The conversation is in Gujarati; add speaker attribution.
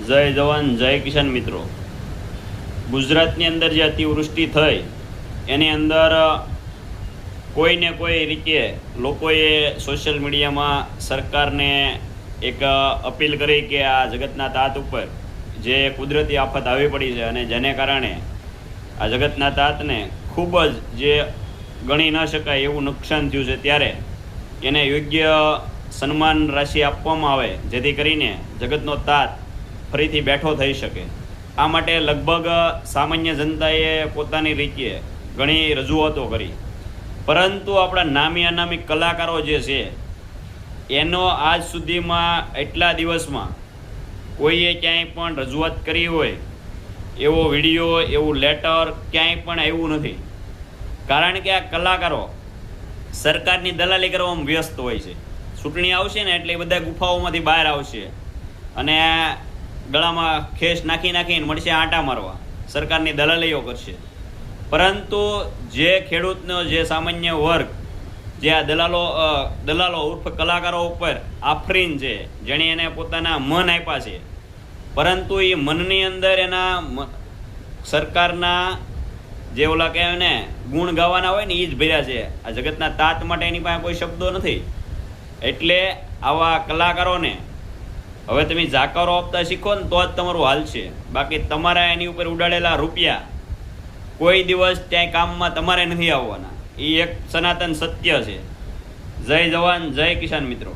Speaker 1: જય જવાન જય કિસાન મિત્રો, ગુજરાતની અંદર જે અતિવૃષ્ટિ થઈ એની અંદર કોઈને કોઈ રીતે લોકોએ સોશિયલ મીડિયામાં સરકારને એક અપીલ કરી કે આ જગતના તાત ઉપર જે કુદરતી આફત આવી પડી છે અને જેને કારણે આ જગતના તાતને ખૂબ જ જે ગણી ન શકાય એવું નુકસાન થયું છે, ત્યારે એને યોગ્ય સન્માન રાશિ આપવામાં આવે જેથી કરીને જગતનો તાત ફરીથી બેઠો થઈ શકે। આ માટે લગભગ સામાન્ય જનતાએ પોતાની રીતે ઘણી રજૂઆતો કરી, પરંતુ આપણા નામી અનામી કલાકારો જે છે એનો આજ સુધીમાં એટલા દિવસમાં કોઈએ ક્યાંય પણ રજૂઆત કરી હોય એવો વિડીયો, એવું લેટર ક્યાંય પણ આવ્યું નથી। કારણ કે આ કલાકારો સરકારની દલાલી કરવામાં વ્યસ્ત હોય છે। ચૂંટણી આવશે ને એટલે બધા ગુફાઓમાંથી બહાર આવશે અને ગળામાં ખેસ નાખીને મળશે આંટા મારવા, સરકારની દલાલીઓ કરશે। પરંતુ જે ખેડૂતનો જે સામાન્ય વર્ગ, જે આ દલાલો ઉર્ફ કલાકારો ઉપર આફરીન છે, જેણે એને પોતાના મન આપ્યા છે, પરંતુ એ મનની અંદર એના સરકારના જે ઓલા કહેવાય ને ગુણ ગાવાના હોય ને એ જ ભર્યા છે। આ જગતના તાત માટે એની પાસે કોઈ શબ્દો નથી। એટલે આવા કલાકારોને હવે તમે જાકારો આપતા શીખો ને તો જ તમારું હાલશે, બાકી તમારા એની ઉપર ઉડાડેલા રૂપિયા કોઈ દિવસ ક્યાંય કામમાં તમારે નથી આવવાના। એ એક સનાતન સત્ય છે। જય જવાન જય કિસાન મિત્રો।